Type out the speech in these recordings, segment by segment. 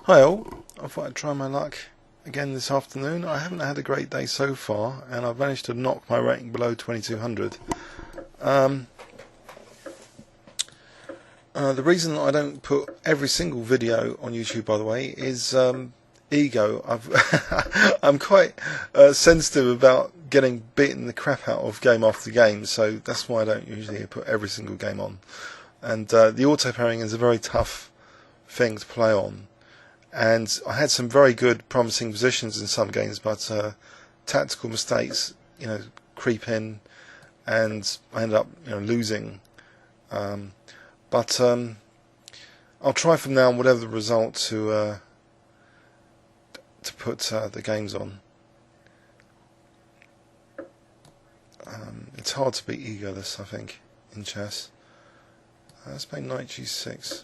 Hi all, I thought I'd try my luck again this afternoon. I haven't had a great day so far and I've managed to knock my rating below 2200. The reason I don't put every single video on YouTube, by the way, is ego. I'm quite sensitive about getting beaten the crap out of game after game, so that's why I don't usually put every single game on. And the auto pairing is a very tough thing to play on. And I had some very good, promising positions in some games, but tactical mistakes, creep in, and I ended up, losing. But I'll try from now on, whatever the result, to put the games on. It's hard to be egoless, I think, in chess. Let's play knight g6.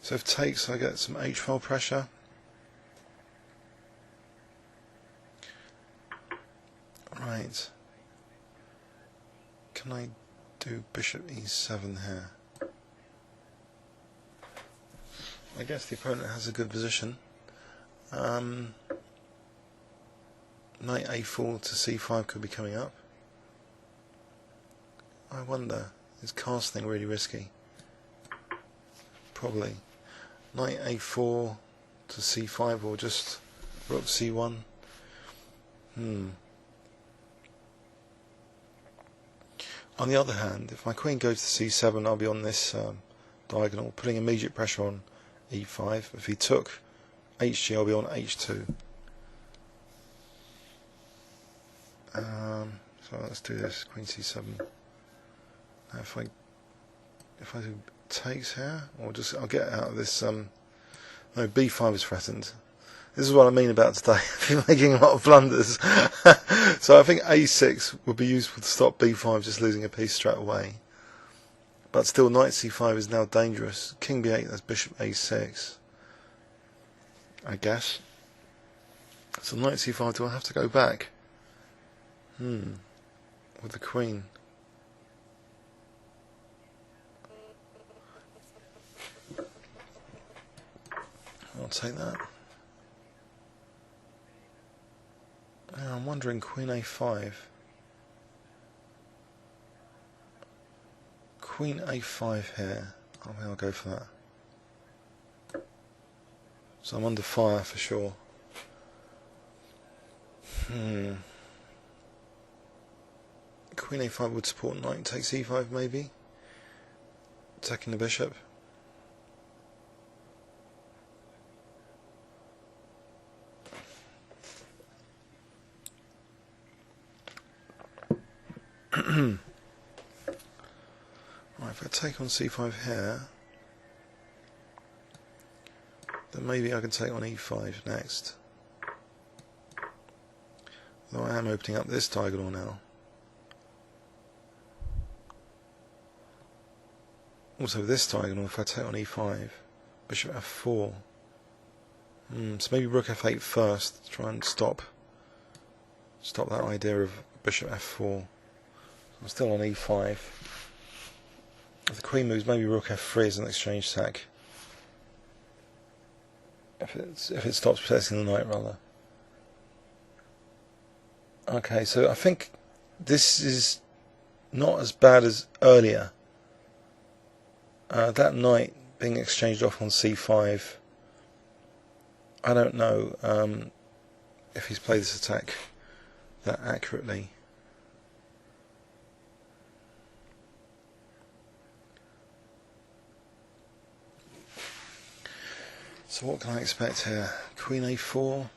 So if takes, I get some h-file pressure. Right. Can I do bishop e7 here? I guess the opponent has a good position. Knight a4 to c5 could be coming up. I wonder, is casting really risky? Probably. Knight a4 to c5 or just rook c1. On the other hand, if my queen goes to c7, I'll be on this diagonal, putting immediate pressure on e5. If he took hg, I'll be on h2. So let's do this. Queen c7. Now if I do takes here, or I'll get out of this. No, b5 is threatened. This is what I mean about today. I've been making a lot of blunders. So I think a6 would be useful to stop b5 just losing a piece straight away. But still, knight c5 is now dangerous. King b8, that's bishop a6. I guess. So knight c5, do I have to go back? With the queen. I'll take that. Now I'm wondering, queen a5. Queen a5 here. I think I'll go for that. So I'm under fire for sure. Queen a5 would support knight takes e5 maybe. Attacking the bishop. Right, if I take on c5 here, then maybe I can take on e5 next. Though I am opening up this diagonal now. Also this diagonal, if I take on e5, bishop f4. So maybe rook f8 first, to try and stop that idea of bishop f4. I'm still on e5. If the queen moves, maybe rook f3 as an exchange sack. If it stops protecting the knight, rather. Okay, so I think this is not as bad as earlier. That knight being exchanged off on c5. I don't know if he's played this attack that accurately. So what can I expect here? Queen a4,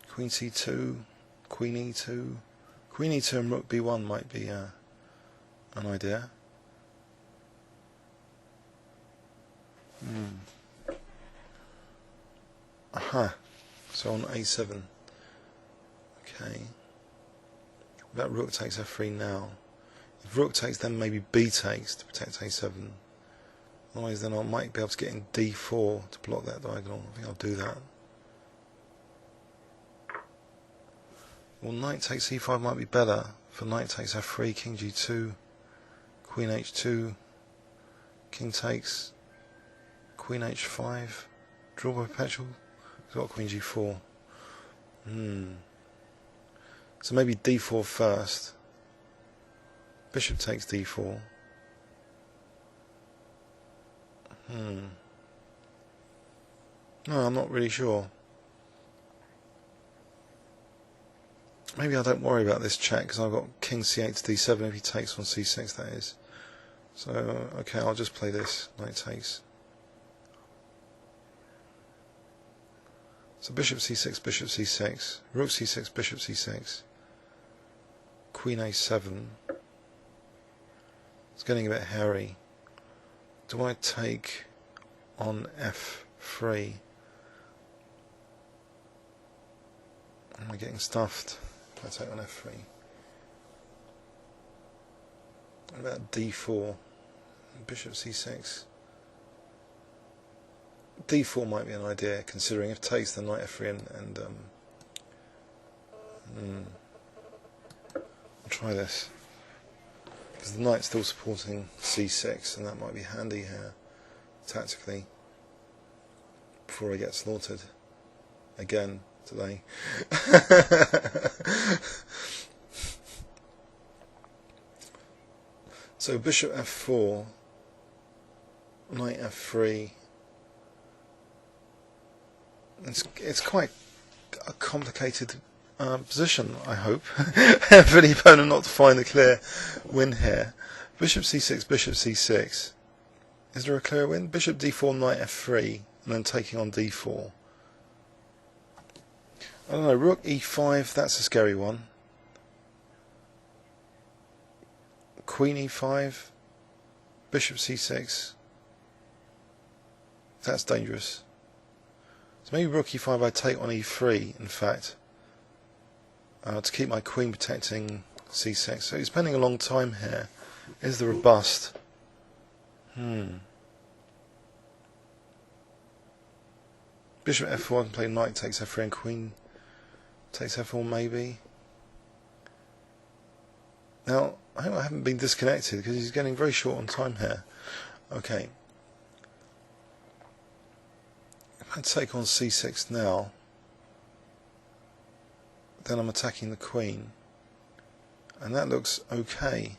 Queen c2, Queen e2. Queen e2 and rook b1 might be an idea. Aha, so on a7. Okay. That rook takes f3 now. If rook takes, then maybe b takes to protect a7. Otherwise, then I might be able to get in d4 to block that diagonal. I think I'll do that. Well, knight takes e5 might be better. For knight takes f3, king g2, queen h2, king takes, Queen h5, draw by perpetual. He's got Queen g4. So maybe d4 first. Bishop takes d4. No, I'm not really sure. Maybe I don't worry about this check because I've got king c8 to d7 if he takes on c6, that is. So, okay, I'll just play this. Knight takes. So bishop c6, bishop c6, rook c6, bishop c6, queen a7. It's getting a bit hairy. Do I take on f3? Am I getting stuffed? I take on f3. What about d4? Bishop c6. d4 might be an idea, considering if takes the knight f3 and I'll try this because the knight's still supporting c6, and that might be handy here tactically before I get slaughtered again today. So bishop f4, knight f3. It's quite a complicated position, I hope, for the opponent not to find a clear win here. Bishop c6, bishop c6. Is there a clear win? Bishop d4, knight f3, and then taking on d4. I don't know, rook e5, that's a scary one. Queen e5, bishop c6, that's dangerous. So maybe rook e5 I take on e3, in fact, to keep my queen protecting c6. So he's spending a long time here. Is there a bust? Bishop f4, I can play knight takes f3 and queen takes f4 maybe. Now, I hope I haven't been disconnected because he's getting very short on time here. Okay. If I take on c6 now, then I'm attacking the queen. And that looks okay.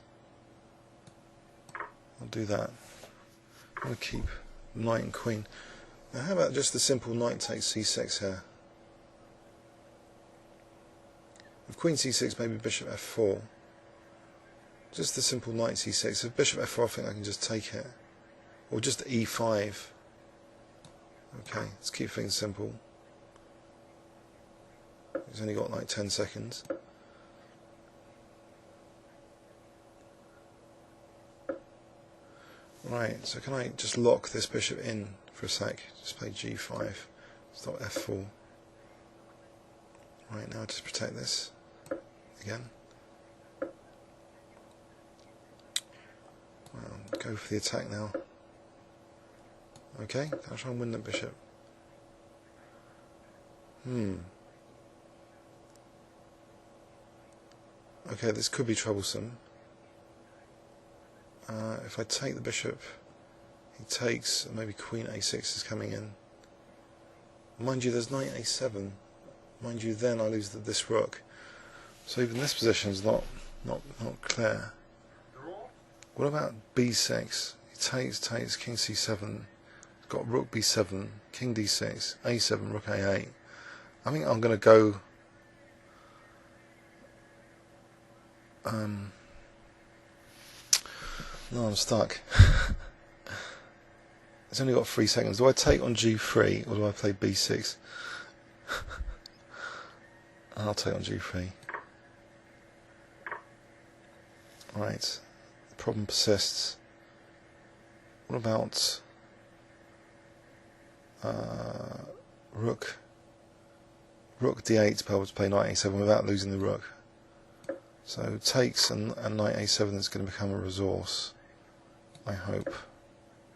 I'll do that. I'm going to keep knight and queen. Now how about just the simple knight takes c6 here? If queen c6, maybe bishop f4. Just the simple knight c6. If bishop f4, I think I can just take it. Or just e5. Okay, let's keep things simple. He's only got like 10 seconds. Right, so can I just lock this bishop in for a sec? Just play g5. Stop f4. Right, now just protect this again. Well, go for the attack now. Okay, I'll try and win that bishop. Okay, this could be troublesome. If I take the bishop, he takes, maybe queen a6 is coming in. Mind you, there's knight a7. Mind you, then I lose this rook. So even this position is not clear. What about b6? He takes king c7. Got rook b7, king d6, a7, rook a8. I think I'm going to go no, I'm stuck. It's only got 3 seconds. Do I take on g3 or do I play b6? I'll take on g3. Right, the problem persists. What about rook d8 to be able to play knight a7 without losing the rook? So takes and knight a7 is going to become a resource, I hope.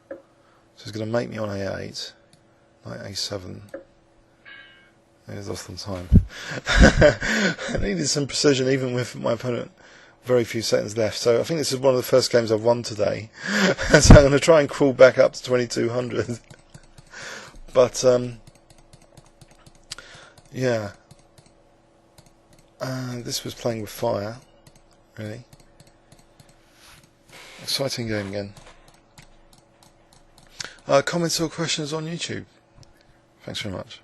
So it's going to make me on a8, knight a7. He's lost on time. I needed some precision even with my opponent very few seconds left. So I think this is one of the first games I've won today. So I'm going to try and crawl back up to 2200. But yeah, this was playing with fire, really. Exciting game again. Comments or questions on YouTube? Thanks very much.